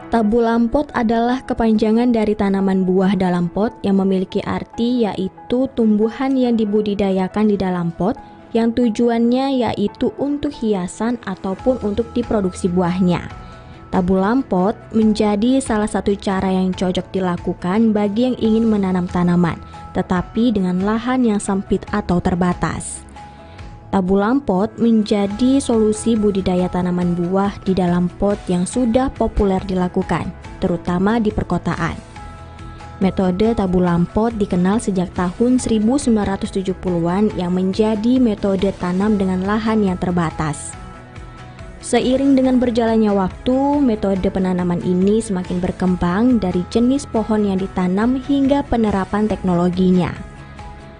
Tabu lampot adalah kepanjangan dari tanaman buah dalam pot yang memiliki arti yaitu tumbuhan yang dibudidayakan di dalam pot yang tujuannya yaitu untuk hiasan ataupun untuk diproduksi buahnya. Tabu lampot menjadi salah satu cara yang cocok dilakukan bagi yang ingin menanam tanaman, tetapi dengan lahan yang sempit atau terbatas. Tabu lampot menjadi solusi budidaya tanaman buah di dalam pot yang sudah populer dilakukan, terutama di perkotaan. Metode tabu lampot dikenal sejak tahun 1970-an yang menjadi metode tanam dengan lahan yang terbatas. Seiring dengan berjalannya waktu, metode penanaman ini semakin berkembang dari jenis pohon yang ditanam hingga penerapan teknologinya.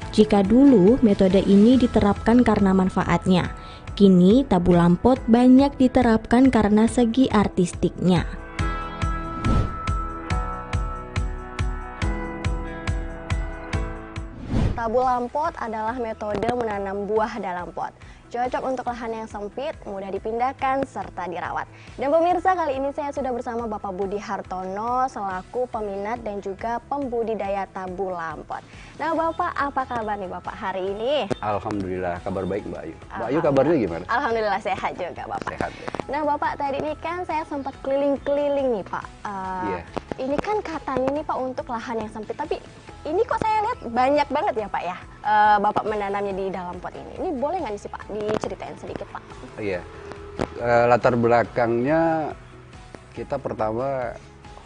Jika dulu metode ini diterapkan karena manfaatnya, kini tabu lampot banyak diterapkan karena segi artistiknya. Tabu lampot adalah metode menanam buah dalam pot. Cocok untuk lahan yang sempit, mudah dipindahkan, serta dirawat. Dan pemirsa, kali ini saya sudah bersama Bapak Budi Hartono selaku peminat dan juga pembudidaya tabu lampot. Nah Bapak, apa kabar nih Bapak hari ini? Alhamdulillah, kabar baik Mbak Ayu. Mbak Ayu kabarnya gimana? Alhamdulillah sehat juga Bapak. Sehat ya? Nah Bapak, tadi ini kan saya sempat keliling-keliling nih Pak. Iya. Ini kan katanya nih Pak untuk lahan yang sempit, tapi ini kok saya lihat banyak banget ya Pak ya, Bapak menanamnya di dalam pot ini. Ini boleh nggak sih Pak diceritain sedikit Pak? Iya. Latar belakangnya kita pertama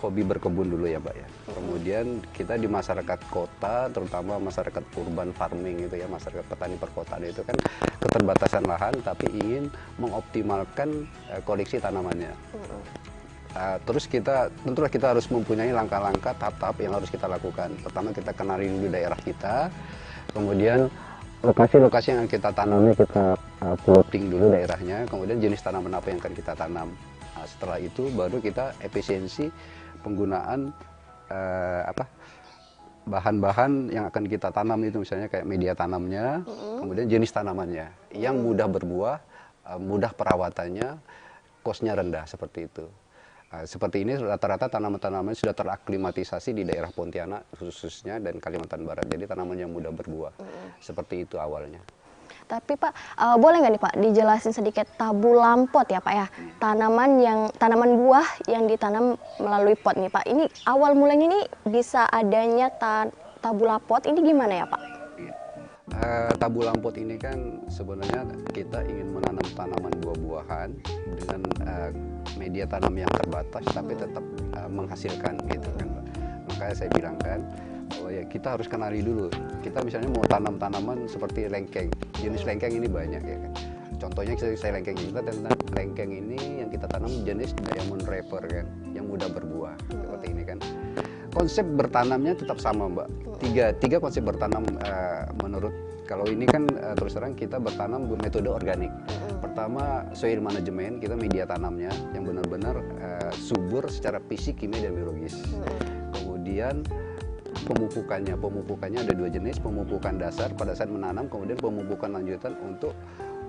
hobi berkebun dulu ya Mbak ya. Kemudian kita di masyarakat kota, terutama masyarakat urban farming itu ya, masyarakat petani perkotaan itu kan keterbatasan lahan tapi ingin mengoptimalkan koleksi tanamannya. Terus tentulah kita harus mempunyai langkah-langkah tahap-tahap yang harus kita lakukan. Pertama kita kenali dulu daerah kita, kemudian lokasi-lokasi yang kita tanamnya kita plotting dulu daerahnya, kemudian jenis tanaman apa yang akan kita tanam. Setelah itu baru kita efisiensi penggunaan bahan-bahan yang akan kita tanam itu, misalnya kayak media tanamnya, kemudian jenis tanamannya yang mudah berbuah, mudah perawatannya, kosnya rendah seperti itu. Seperti ini rata-rata tanaman-tanaman sudah teraklimatisasi di daerah Pontianak khususnya dan Kalimantan Barat. Jadi tanaman yang mudah berbuah. Seperti itu awalnya. Tapi Pak, boleh nggak nih Pak dijelasin sedikit tabu lampot ya Pak ya? Tanaman buah yang ditanam melalui pot nih Pak. Ini awal mulanya ini bisa adanya tabu lampot ini gimana ya Pak? Tabu lampot ini kan sebenarnya kita ingin menanam tanaman buah-buahan dengan media tanam yang terbatas tapi tetap menghasilkan gitu kan Mbak. Makanya saya bilang kan bahwa ya kita harus kenali dulu. Kita misalnya mau tanam tanaman seperti lengkeng. Jenis lengkeng ini banyak ya kan. Contohnya saya lengkeng kita tentang lengkeng ini yang kita tanam jenis diamond wrapper kan, yang mudah berbuah seperti ini kan. Konsep bertanamnya tetap sama Mbak. Tiga konsep bertanam menurut kalau ini kan terus terang kita bertanam metode organik. Pertama soil management, kita media tanamnya yang benar-benar subur secara fisik, kimia dan biologis. Kemudian pemupukannya ada dua jenis, pemupukan dasar pada saat menanam, kemudian pemupukan lanjutan untuk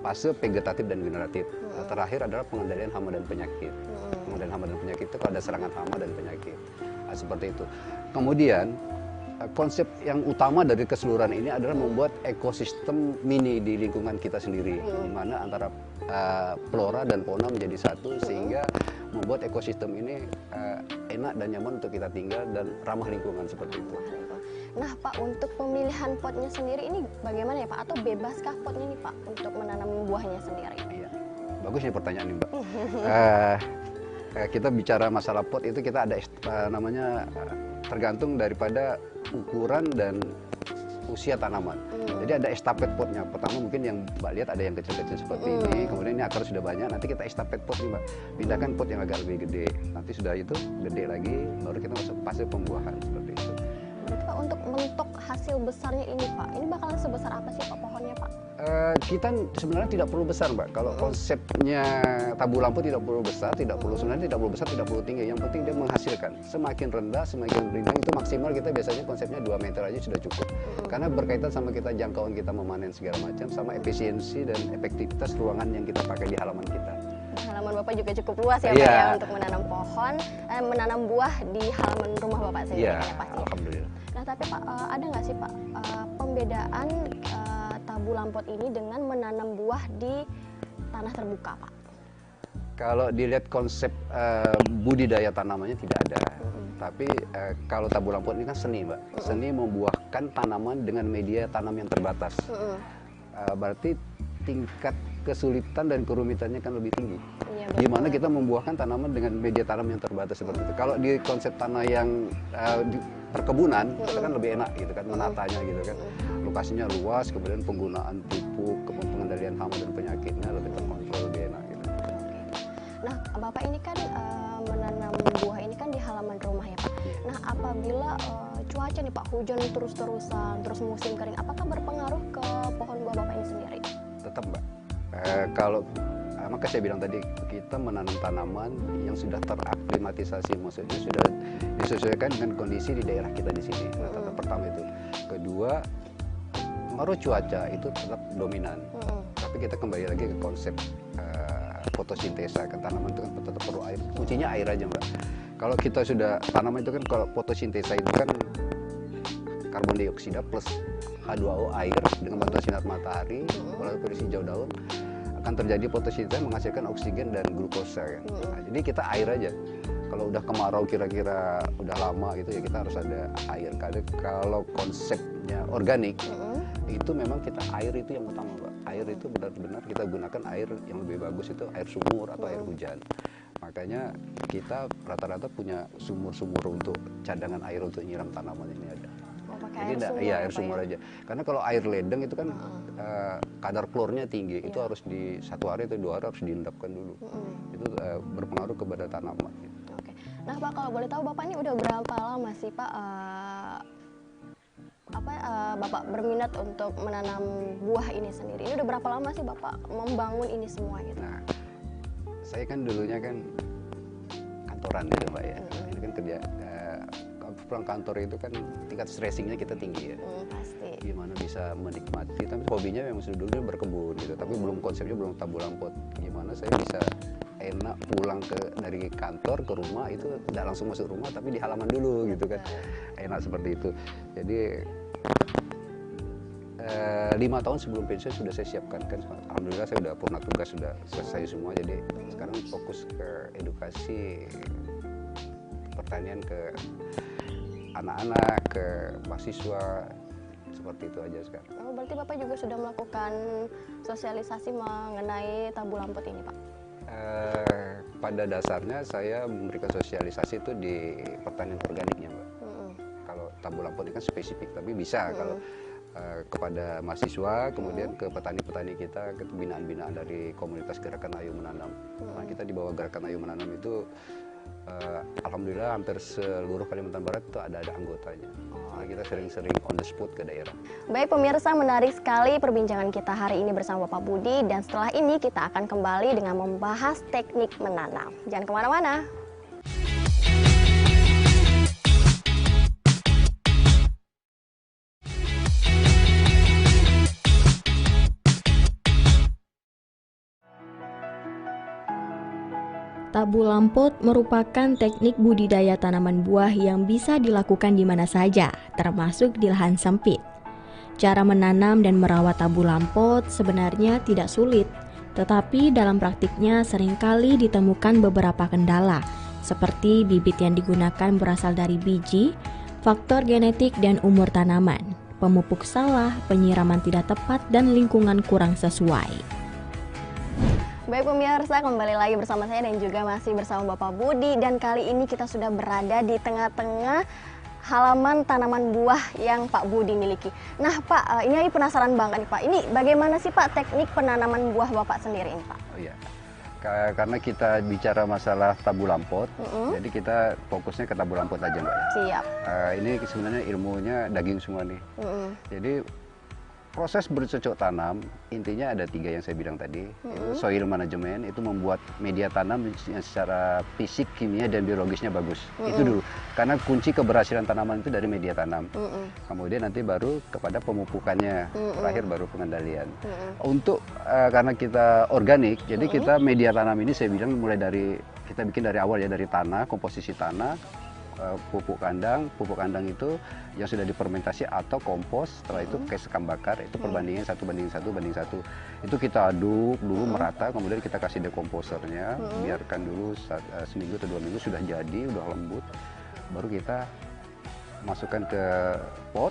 fase vegetatif dan generatif. Terakhir adalah pengendalian hama dan penyakit. Pengendalian hama dan penyakit itu kalau ada serangan hama dan penyakit. Seperti itu. Kemudian konsep yang utama dari keseluruhan ini adalah membuat ekosistem mini di lingkungan kita sendiri, di mana antara flora dan fauna menjadi satu sehingga membuat ekosistem ini enak dan nyaman untuk kita tinggal dan ramah lingkungan seperti itu. Nah Pak, untuk pemilihan potnya sendiri ini bagaimana ya Pak? Atau bebaskah potnya nih Pak untuk menanam buahnya sendiri? Iya, bagus nih pertanyaan nih Mbak. Kita bicara masalah pot itu kita ada namanya tergantung daripada ukuran dan usia tanaman. Jadi ada estafet potnya. Pertama mungkin yang Mbak lihat ada yang kecil-kecil seperti ini. Kemudian ini akar sudah banyak. Nanti kita estafet pot nih Mbak. Pindahkan pot yang agak lebih gede. Nanti sudah itu gede lagi, baru kita masuk fase pembuahan seperti itu. Berarti Pak untuk mentok hasil besarnya ini Pak, ini bakalan sebesar apa sih Pak pohonnya Pak? Kita sebenarnya tidak perlu besar Mbak. Kalau konsepnya tabu lampot tidak perlu besar, sebenarnya tidak perlu besar, tidak perlu tinggi. Yang penting dia menghasilkan. Semakin rendah, semakin rindang itu maksimal kita biasanya konsepnya 2 meter aja sudah cukup. Karena berkaitan sama kita jangkauan kita memanen segala macam, sama efisiensi dan efektivitas ruangan yang kita pakai di halaman kita. Halaman Bapak juga cukup luas ya Pak Iya. ya untuk menanam pohon, menanam buah di halaman rumah Bapak sendiri Iya, kan ya pastinya. alhamdulillah. Nah tapi Pak, ada nggak sih Pak pembedaan tabu lampot ini dengan menanam buah di tanah terbuka Pak? Kalau dilihat konsep budidaya tanamannya tidak ada. Tapi kalau tabu lampot ini kan seni, Mbak. Seni membuahkan tanaman dengan media tanam yang terbatas. Berarti tingkat kesulitan dan kerumitannya kan lebih tinggi. Iya, Gimana kita membuahkan tanaman dengan media tanam yang terbatas seperti itu. Kalau di konsep tanah yang di perkebunan, itu kan lebih enak gitu kan, menatanya gitu kan. Lokasinya luas, kemudian penggunaan pupuk, pengendalian hama dan penyakitnya lebih terkontrol, lebih enak gitu. Nah, Bapak ini kan menanam buah ini kan di halaman rumah ya Pak. Nah, apabila cuaca nih Pak, hujan terus-terusan, terus musim kering, apakah berpengaruh ke pohon buah Bapak ini sendiri? Tetap, Mbak. Kalau maka saya bilang tadi, kita menanam tanaman yang sudah teraklimatisasi, maksudnya sudah disesuaikan dengan kondisi di daerah kita di sini. Nah, pertama itu. Kedua, pengaruh cuaca itu tetap dominan. Tapi kita kembali lagi ke konsep fotosintesa, kan tanaman itu kan tetap perlu air. Kuncinya air aja, Mbak. Kalau kita sudah tanaman itu kan, kalau fotosintesa itu kan karbon dioksida plus H2O air dengan bantuan sinar matahari, melalui kondisi hijau daun akan terjadi fotosintesa menghasilkan oksigen dan glukosa kan. Nah, jadi kita air aja. Kalau udah kemarau kira-kira udah lama gitu ya kita harus ada air. Karena kalau konsepnya organik itu memang kita air itu yang utama, Mbak. Air itu benar-benar kita gunakan air yang lebih bagus itu air sumur atau air hujan. Makanya kita rata-rata punya sumur-sumur untuk cadangan air untuk nyiram tanaman ini ada. Jadi iya air sumur aja. Karena kalau air ledeng itu kan kadar klornya tinggi, itu harus di 1 hari atau 2 hari harus diendapkan dulu. Itu berpengaruh kepada tanaman. Gitu. Oke. Nah Pak, kalau boleh tahu Bapak ini udah berapa lama sih Pak Bapak berminat untuk menanam buah ini sendiri? Ini udah berapa lama sih Bapak membangun ini semua gitu? Nah, saya kan dulunya kan kantoran gitu Mbak ya. Ini kan kerja pulang kantor itu kan tingkat stressingnya kita tinggi ya. Pasti. Gimana bisa menikmati, tapi hobinya memang sudah dulu berkebun gitu. Tapi belum konsepnya belum tabu lampot. Gimana saya bisa enak pulang dari kantor ke rumah itu tidak langsung masuk rumah tapi di halaman dulu gitu kan. Enak seperti itu. Jadi 5 tahun sebelum pensiun sudah saya siapkan kan. Alhamdulillah saya sudah purna tugas, sudah selesai semua. Jadi sekarang fokus ke edukasi pertanian ke anak-anak, ke mahasiswa, seperti itu aja sekarang. Oh, berarti Bapak juga sudah melakukan sosialisasi mengenai tabu lampot ini, Pak? Pada dasarnya saya memberikan sosialisasi itu di pertanian organiknya, Mbak. Kalau tabu lampot ini kan spesifik, tapi bisa kalau kepada mahasiswa, kemudian ke petani-petani kita, ke binaan-binaan dari komunitas Gerakan Ayo Menanam. Nah, kita di bawah Gerakan Ayo Menanam itu alhamdulillah hampir seluruh Kalimantan Barat itu ada anggotanya. Nah, kita sering-sering on the spot ke daerah. Baik pemirsa, menarik sekali perbincangan kita hari ini bersama Bapak Budi, dan setelah ini kita akan kembali dengan membahas teknik menanam. Jangan kemana-mana. Tabu lampot merupakan teknik budidaya tanaman buah yang bisa dilakukan di mana saja, termasuk di lahan sempit. Cara menanam dan merawat tabu lampot sebenarnya tidak sulit, tetapi dalam praktiknya seringkali ditemukan beberapa kendala, seperti bibit yang digunakan berasal dari biji, faktor genetik dan umur tanaman, pemupuk salah, penyiraman tidak tepat, dan lingkungan kurang sesuai. Baik pemirsa, kembali lagi bersama saya dan juga masih bersama Bapak Budi, dan kali ini kita sudah berada di tengah-tengah halaman tanaman buah yang Pak Budi miliki. Nah Pak, ini penasaran banget nih Pak, ini bagaimana sih Pak teknik penanaman buah Bapak sendiri ini Pak? Oh iya, karena kita bicara masalah tabu lampot, jadi kita fokusnya ke tabu lampot aja Mbak. Siap. Ini sebenarnya ilmunya daging semua nih. Jadi proses bercocok tanam intinya ada 3 yang saya bilang tadi. Itu soil management, itu membuat media tanam yang secara fisik, kimia dan biologisnya bagus. Itu dulu. Karena kunci keberhasilan tanaman itu dari media tanam. Kemudian nanti baru kepada pemupukannya, terakhir baru pengendalian. Untuk karena kita organik, jadi kita media tanam ini saya bilang mulai dari kita bikin dari awal ya, dari tanah, komposisi tanah, pupuk kandang itu yang sudah difermentasi atau kompos, setelah itu pakai sekam bakar, itu perbandingan 1:1 itu kita aduk dulu merata, kemudian kita kasih dekomposernya, biarkan dulu seminggu atau 2 minggu sudah jadi, udah lembut, baru kita masukkan ke pot,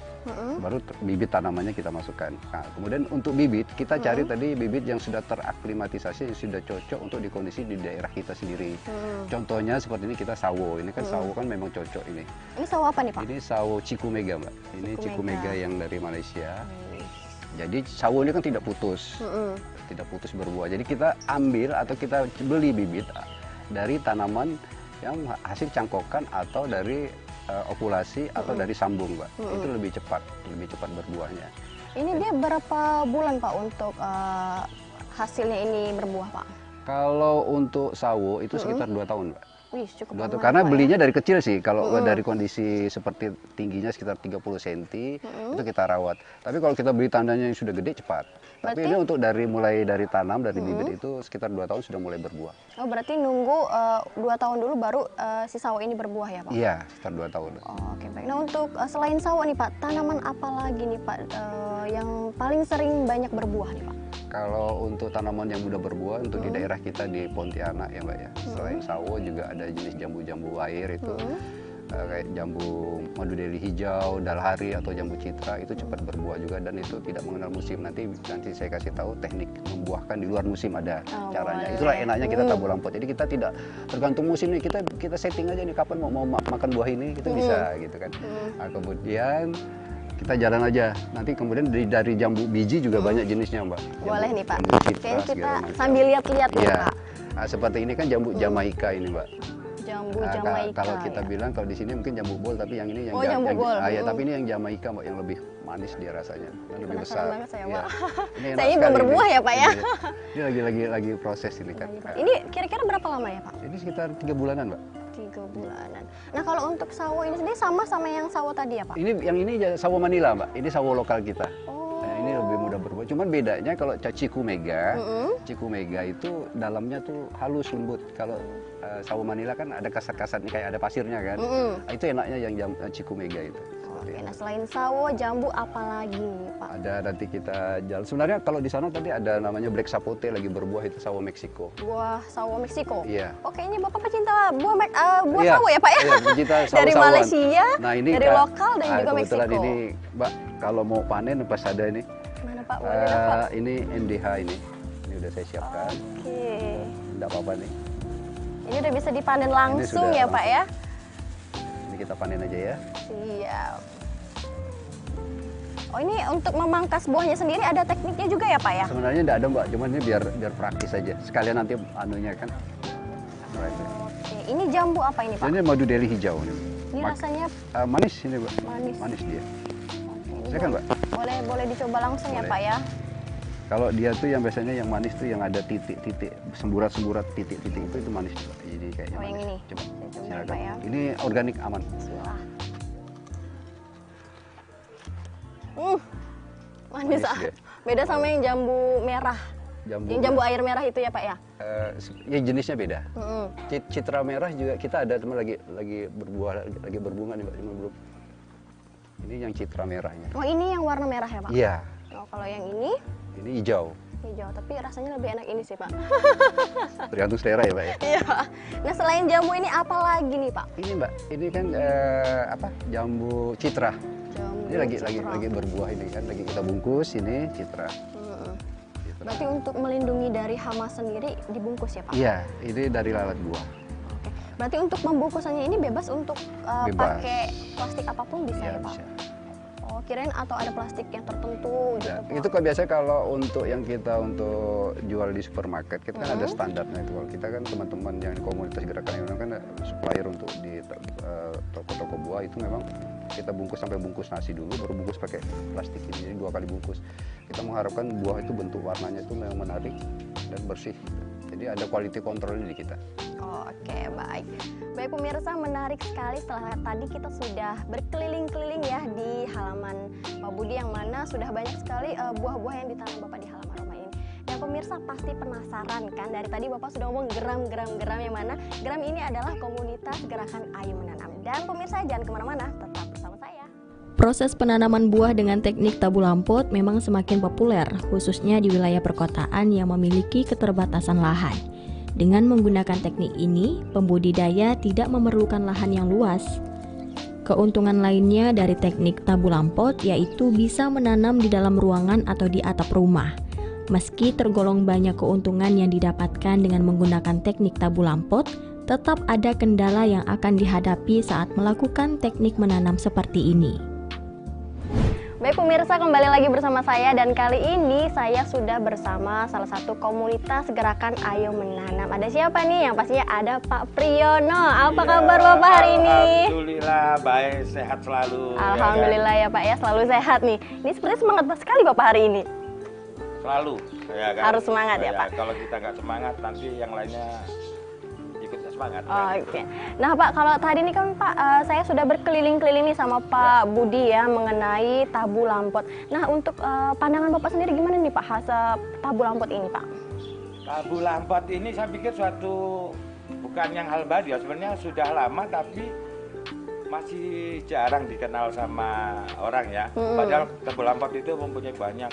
baru bibit tanamannya kita masukkan. Nah, kemudian untuk bibit kita cari tadi bibit yang sudah teraklimatisasi, yang sudah cocok untuk dikondisi di daerah kita sendiri. Contohnya seperti ini kita sawo, ini kan sawo kan memang cocok ini. Ini sawo apa nih Pak? Ini sawo Cikumega Mbak, ini Cikumega yang dari Malaysia. Jadi sawo ini kan tidak putus, tidak putus berbuah. Jadi kita ambil atau kita beli bibit dari tanaman yang hasil cangkokan atau dari ovulasi atau dari sambung, Mbak. Itu lebih cepat berbuahnya. Ini dia berapa bulan Pak untuk hasilnya ini berbuah Pak? Kalau untuk sawo itu sekitar 2 tahun, Mbak. Wih, cukup lama Karena Pak, belinya dari kecil sih, kalau dari kondisi seperti tingginya sekitar 30 cm itu kita rawat. Tapi kalau kita beli tandanya yang sudah gede cepat. Tapi ini untuk mulai dari tanam, dari bibit itu sekitar 2 tahun sudah mulai berbuah. Oh, berarti nunggu 2 tahun dulu baru si sawo ini berbuah ya Pak? Iya, sekitar 2 tahun. Oh, oke baik. Nah untuk selain sawo nih Pak, tanaman apa lagi nih Pak yang paling sering banyak berbuah nih Pak? Kalau untuk tanaman yang mudah berbuah, untuk di daerah kita di Pontianak ya Mbak ya, selain sawo juga ada jenis jambu-jambu air itu, kayak jambu madu deli hijau, dalhari atau jambu citra, itu cepat berbuah juga dan itu tidak mengenal musim. Nanti saya kasih tahu teknik membuahkan di luar musim ada caranya. Boleh. Itulah enaknya kita tabur lampot. Jadi kita tidak tergantung musim nih, kita setting aja nih kapan mau makan buah ini, kita bisa gitu kan. Nah, kemudian kita jalan aja. Nanti kemudian dari jambu biji juga banyak jenisnya, Mbak. Boleh nih Pak. Jambu citra, Kayaknya kita segala macam. sambil lihat-lihat nih Iya. Pak. Nah, seperti ini kan jambu Jamaika ini, Mbak. Jambu Nah, Jamaika. kalau kita ya. bilang kalau di sini mungkin jambu bol, tapi yang ini yang jambu bol. ya, tapi ini yang Jamaika, Mbak, yang lebih manis dia rasanya, dan lebih Penasaran besar. banget saya, Iya. Pak. Ini enak Saya ini belum sekali berbuah ya, Pak ya. Ini lagi proses ini kan. Ini kira-kira berapa lama ya Pak? Ini sekitar 3 bulanan, Mbak. 3 bulanan. Nah kalau untuk sawo ini sendiri sama yang sawo tadi ya Pak? Yang ini sawo Manila, Mbak. Ini sawo lokal kita. Oh. Nah, ini lebih mudah berbuah. Cuman bedanya kalau Cikumega, Cikumega itu dalamnya tuh halus lembut. Kalau sawo Manila kan ada kasar-kasar kayak ada pasirnya kan. Nah, itu enaknya yang Cikumega itu. Oke, nah selain sawo, jambu apa lagi nih Pak? Ada nanti kita jalan. Sebenarnya kalau di sana tadi ada namanya black sapote lagi berbuah, itu sawo Meksiko. Buah sawo Meksiko? Iya. Oke, ini Bapak pecinta buah Iya, sawo ya Pak ya? Iya, pecinta Dari sawo-sawoan. Malaysia, Nah, ini dari lokal dan juga kebetulan Meksiko. ini, Mbak, kalau mau panen pas ada ini. Mana Pak? Boleh dapat? Ini NDH ini. Ini udah saya siapkan. Oke. Enggak apa-apa nih. Ini udah bisa dipanen langsung sudah ya Pak ya? Ini kita panen aja ya. Siap. Oh ini untuk memangkas buahnya sendiri ada tekniknya juga ya Pak ya? Sebenarnya enggak ada, Mbak, cuman ini biar praktis aja. Sekalian nanti anunya kan. Oke, ini jambu apa ini Pak? Ini madu deli hijau nih. Ini rasanya Manis ini, Mbak. manis. Manis dia. Oke, ini Silakan, Mbak. boleh dicoba langsung ya Boleh. Pak ya? Kalau dia tuh yang biasanya yang manis tuh yang ada titik-titik, semburat-semburat titik-titik itu manis, Mbak. Jadi kayaknya Oh, yang manis. ini? Coba. Saya coba ya, Silakan. Pak ya. Ini organik aman. Bismillah. Manis Manis ah. dia. Beda sama yang jambu merah. Yang jambu air merah itu ya Pak ya? Ya jenisnya beda. Mm-mm. Citra merah juga kita ada teman lagi berbuah, lagi berbunga nih, Mbak, cuma belum. Ini yang citra merahnya. Oh ini yang warna merah ya Pak? Iya, Oh kalau yang ini ini hijau. hijau, tapi rasanya lebih enak ini sih Pak. Tergantung selera ya, Pak ya. Iya. Nah selain jambu ini apa lagi nih Pak? Ini, Mbak, ini kan jambu citra. Jambu Ini lagi citra. berbuah ini kan, lagi kita bungkus ini citra. Mm-mm. Citra. Berarti untuk melindungi dari hama sendiri dibungkus ya Pak? Iya, ini dari lalat buah. Oke. Berarti untuk membungkusannya ini bebas untuk Bebas. pakai plastik apapun bisa Iya, ya Pak? bisa. Oke. kirain atau ada plastik yang tertentu gitu. Ya, Pak. itu kan biasanya kalau untuk yang kita untuk jual di supermarket, kita kan ada standarnya itu. Kalau kita kan teman-teman yang di komunitas gerakan Ayo Menanam kan supplier untuk di toko-toko buah itu memang kita bungkus sampai bungkus nasi dulu, baru bungkus pakai plastik ini, jadi 2 kali bungkus. Kita mengharapkan buah itu bentuk warnanya itu memang menarik dan bersih. Jadi ada quality control di kita. Oh, oke, baik. Baik pemirsa, menarik sekali setelah tadi kita sudah berkeliling-keliling ya di halaman Pak Budi, yang mana sudah banyak sekali buah-buah yang ditanam Bapak di halaman rumah ini. Dan pemirsa pasti penasaran kan, dari tadi Bapak sudah ngomong geram, yang mana geram ini adalah komunitas gerakan Ayo Menanam. Dan pemirsa jangan kemana-mana, tetap bersama saya. Proses penanaman buah dengan teknik tabu lampot memang semakin populer, khususnya di wilayah perkotaan yang memiliki keterbatasan lahan. Dengan menggunakan teknik ini, pembudidaya tidak memerlukan lahan yang luas. Keuntungan lainnya dari teknik tabu lampot yaitu bisa menanam di dalam ruangan atau di atap rumah. Meski tergolong banyak keuntungan yang didapatkan dengan menggunakan teknik tabu lampot, tetap ada kendala yang akan dihadapi saat melakukan teknik menanam seperti ini. Baik pemirsa, kembali lagi bersama saya dan kali ini saya sudah bersama salah satu komunitas gerakan Ayo Menanam. Ada siapa nih? Yang pastinya ada Pak Priyono. Apa kabar Bapak hari ini? Alhamdulillah baik, sehat selalu. Alhamdulillah ya Pak ya, selalu sehat nih. Ini sepertinya semangat sekali Bapak hari ini. Selalu ya kan? Harus semangat ya Pak. Kalau kita nggak semangat nanti yang lainnya ikut semangat. Oke. Nah Pak, kalau tadi ini kan Pak, saya sudah berkeliling-keliling nih sama Pak Budi ya mengenai tabu lampot. Nah untuk pandangan Bapak sendiri gimana nih Pak hasil tabu lampot ini Pak? Tabu lampot ini saya pikir suatu bukan yang hal baru ya, sebenarnya sudah lama tapi masih jarang dikenal sama orang ya. Padahal tabu lampot itu mempunyai banyak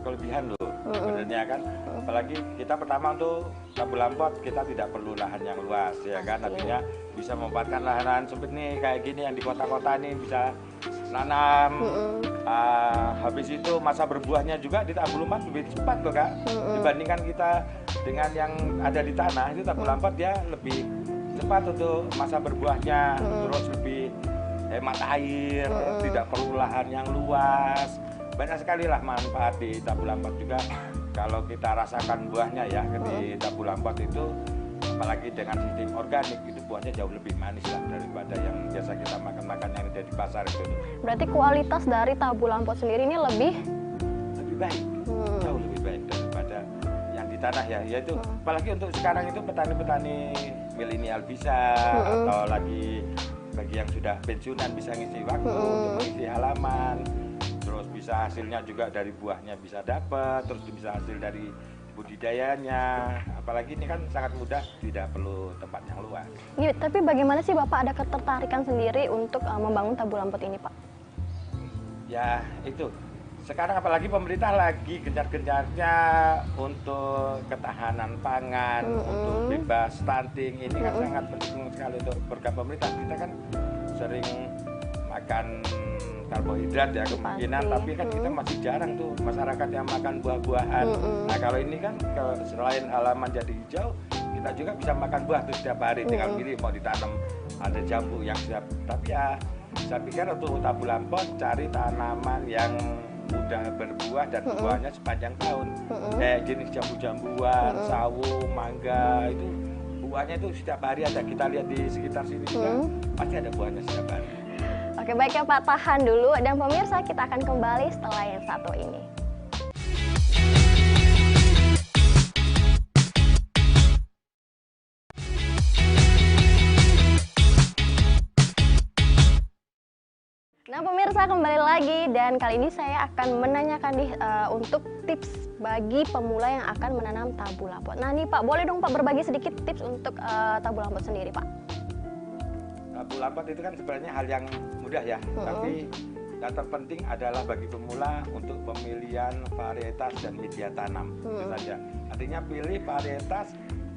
kelebihan loh sebenarnya kan. Apalagi kita pertama untuk tabu lampot kita tidak perlu lahan yang luas ya kan, artinya bisa memanfaatkan lahan sempit nih kayak gini yang di kota-kota nih bisa nanam. Habis itu masa berbuahnya juga di tabu lampot lebih cepat loh Kak, dibandingkan kita dengan yang ada di tanah. Itu tabu lampot dia lebih cepat untuk masa berbuahnya, terus lebih hemat air, tidak perlu lahan yang luas. Banyak sekali lah manfaat di tabu lampot juga. Kalau kita rasakan buahnya ya di tabu lampot itu, apalagi dengan sistem organik, itu buahnya jauh lebih manis lah daripada yang biasa kita makan-makan yang ada di pasar itu. Berarti kualitas dari tabu lampot sendiri ini lebih baik, jauh lebih baik daripada yang di tanah ya. Yaitu apalagi untuk sekarang itu petani-petani milenial bisa, atau lagi bagi yang sudah pensiunan bisa ngisi waktu untuk mengisi halaman. Terus bisa hasilnya juga dari buahnya bisa dapat, terus bisa hasil dari budidayanya. Apalagi ini kan sangat mudah, tidak perlu tempat yang luas. Iya, tapi bagaimana sih Bapak ada ketertarikan sendiri untuk membangun tabu lampot ini Pak? Ya itu, sekarang apalagi pemerintah lagi gencar-gencarnya untuk ketahanan pangan, untuk bebas stunting. Ini kan sangat penting sekali untuk program pemerintah. Kita kan sering makan karbohidrat ya kemungkinan, tapi kan kita masih jarang tuh masyarakat yang makan buah-buahan. Nah kalau ini kan selain halaman jadi hijau, kita juga bisa makan buah tuh setiap hari. Tinggal pilih mau ditanam ada jambu yang siap. Tapi ya saya pikir untuk tabu lampot cari tanaman yang mudah berbuah dan buahnya sepanjang tahun. Kayak jenis jambu-jambuan, sawo, mangga itu buahnya itu setiap hari ada. Kita lihat di sekitar sini juga pasti ada buahnya setiap hari. Oke baik ya Pak, tahan dulu dan pemirsa kita akan kembali setelah yang satu ini. Nah pemirsa kembali lagi dan kali ini saya akan menanyakan nih untuk tips bagi pemula yang akan menanam tabu lampot. Nah nih Pak, boleh dong Pak berbagi sedikit tips untuk tabu lampot sendiri Pak? Tabu lampot itu kan sebenarnya hal yang mudah ya, tapi yang terpenting adalah bagi pemula untuk pemilihan varietas dan media tanam itu saja. Artinya pilih varietas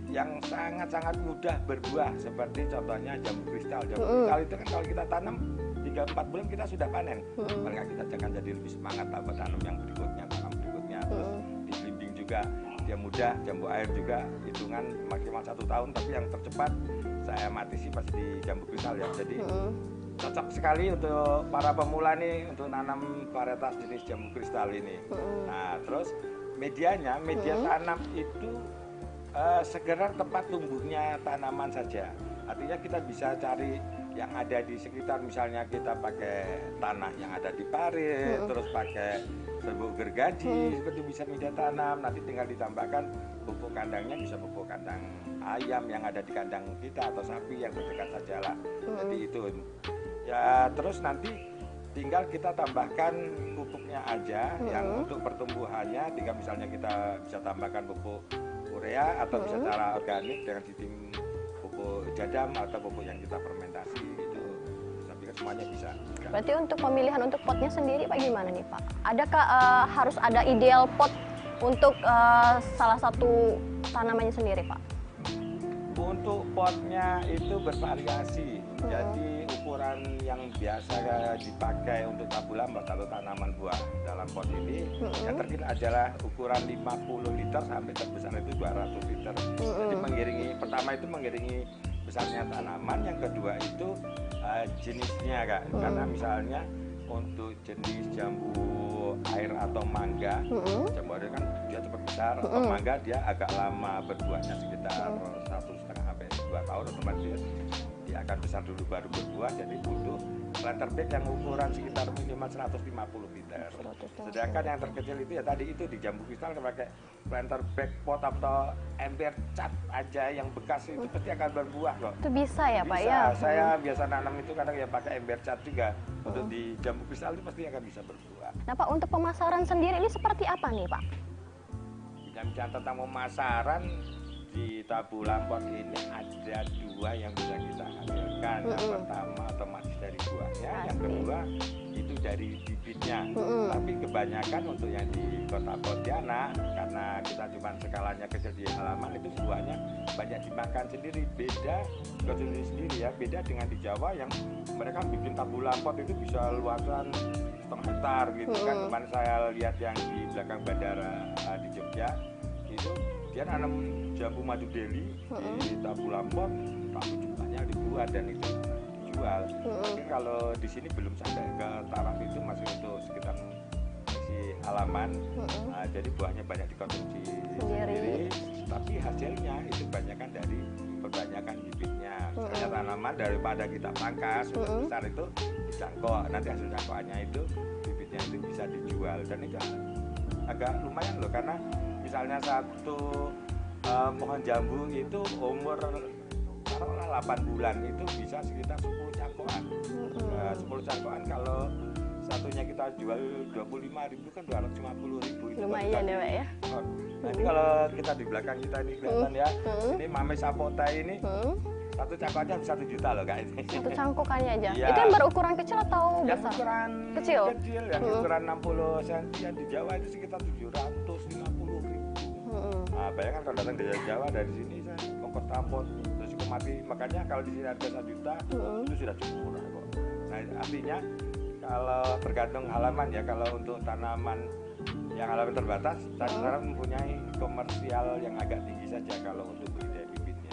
yang sangat-sangat mudah berbuah, seperti contohnya jambu kristal. Jambu kristal itu kan kalau kita tanam 3-4 bulan kita sudah panen. Maka kita jangan jadi lebih semangat tanam yang berikutnya, tanam berikutnya, terus dibimbing juga dia muda, jambu air juga hitungan maksimal 1 tahun, tapi yang tercepat saya amati sih pasti di jambu kristal ya. Jadi cocok sekali untuk para pemula nih untuk nanam varietas jenis jambu kristal ini. Nah, terus media tanam itu segera tempat tumbuhnya tanaman saja. Artinya kita bisa cari yang ada di sekitar, misalnya kita pakai tanah yang ada di parit, terus pakai serbuk gergaji, seperti bisa media tanam. Nanti tinggal ditambahkan pupuk kandangnya, bisa pupuk kandang ayam yang ada di kandang kita atau sapi yang terdekat saja lah. Jadi itu ya, terus nanti tinggal kita tambahkan pupuknya aja yang untuk pertumbuhannya. Tinggal misalnya kita bisa tambahkan pupuk urea atau bisa cara organik dengan sistem pupuk jadam atau pupuk yang kita fermentasi, itu saya pikir semuanya bisa. Berarti untuk pemilihan untuk potnya sendiri Pak gimana nih Pak? Adakah harus ada ideal pot untuk salah satu tanamannya sendiri Pak? Untuk potnya itu bervariasi. Jadi ukuran yang biasa dipakai untuk tabu lambat kalau tanaman buah dalam pot ini yang terkecil adalah ukuran 50 liter sampai terbesar itu 200 liter. Jadi pertama itu mengiringi besarnya tanaman, yang kedua itu jenisnya Kak. Karena misalnya untuk jenis jambu air atau mangga, jambu air kan dia cepat besar, atau mangga dia agak lama berbuahnya sekitar 1,5 sampai 2 tahun, otomatis dia akan besar dulu baru berbuah. Jadi butuh planter bag yang ukuran sekitar minimal 150 liter. Sedangkan yang terkecil itu ya tadi itu di jambu kristal pakai planter bag pot atau ember cat aja yang bekas itu pasti akan berbuah kok. Itu bisa ya Pak Bisa. ya? Saya biasa nanam itu kadang ya pakai ember cat juga. Untuk di jambu kristal itu pasti akan bisa berbuah. Nah Pak, untuk pemasaran sendiri ini seperti apa nih Pak? Bicara tentang pemasaran, di tabu lampot ini ada 2 yang bisa kita hasilkan. Yang pertama otomatis dari buahnya, yang kedua itu dari bibitnya. Tapi kebanyakan untuk yang di kota Pontianak, karena kita cuma skalanya kecil di halaman, itu buahnya banyak dimakan sendiri. Beda konsumsi sendiri ya, beda dengan di Jawa yang mereka bikin tabu lampot itu bisa luasan 1,5 hektar gitu kan. Kemarin saya lihat yang di belakang bandara di Jogja itu dia nanam jambu madu deli di tabu lampot, tapi jumlahnya dibuat dan itu dijual. Tapi kalau di sini belum sampai ke taraf itu, masih untuk sekitar isi halaman. Jadi buahnya banyak dikonsumsi sendiri, tapi hasilnya itu kebanyakan dari kebanyakan bibitnya. Misalnya tanaman daripada kita pangkas besar itu dicangkok, nanti hasil cangkokannya itu bibitnya itu bisa dijual, dan itu agak lumayan loh, karena misalnya satu pohon jambu itu umur taruhlah 8 bulan itu bisa sekitar 10 cangkokan. 10 cangkokan kalau satunya kita jual 25.000 kan 250.000 itu lumayan ya Pak ya. Nanti kalau kita di belakang kita ini kelihatan ya, ini Mame Sapota ini satu cangkokannya bisa 1 juta loh Kak ini. Satu cangkokannya aja. Iya. Itu yang berukuran kecil atau Yang besar? ukuran Kecil? yang ukuran 60 cm, yang di Jawa itu sekitar 750.000. Nah, bayangkan kalau datang dari Jawa, dari sini saya ongkos transport terus cukup mati. Makanya kalau di sini harga 1 juta itu sudah cukup murah kok. Nah, artinya kalau tergantung halaman ya, kalau untuk tanaman yang halaman terbatas, tanaman mempunyai komersial yang agak tinggi saja kalau untuk budidaya bibitnya.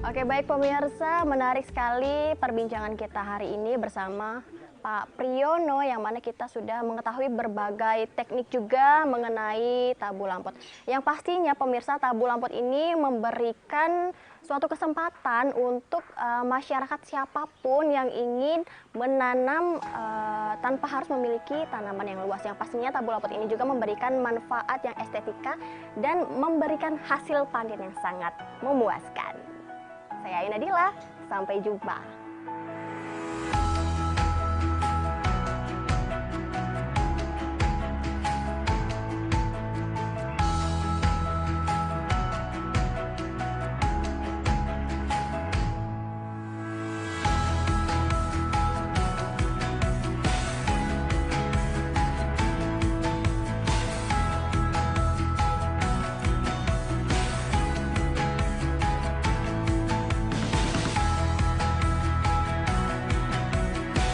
Oke, baik pemirsa, menarik sekali perbincangan kita hari ini bersama Pak Priyono, yang mana kita sudah mengetahui berbagai teknik juga mengenai tabu lampot. Yang pastinya pemirsa, tabu lampot ini memberikan suatu kesempatan untuk masyarakat siapapun yang ingin menanam tanpa harus memiliki tanaman yang luas. Yang pastinya tabu lampot ini juga memberikan manfaat yang estetika dan memberikan hasil panen yang sangat memuaskan. Saya Ayu Nadila, sampai jumpa.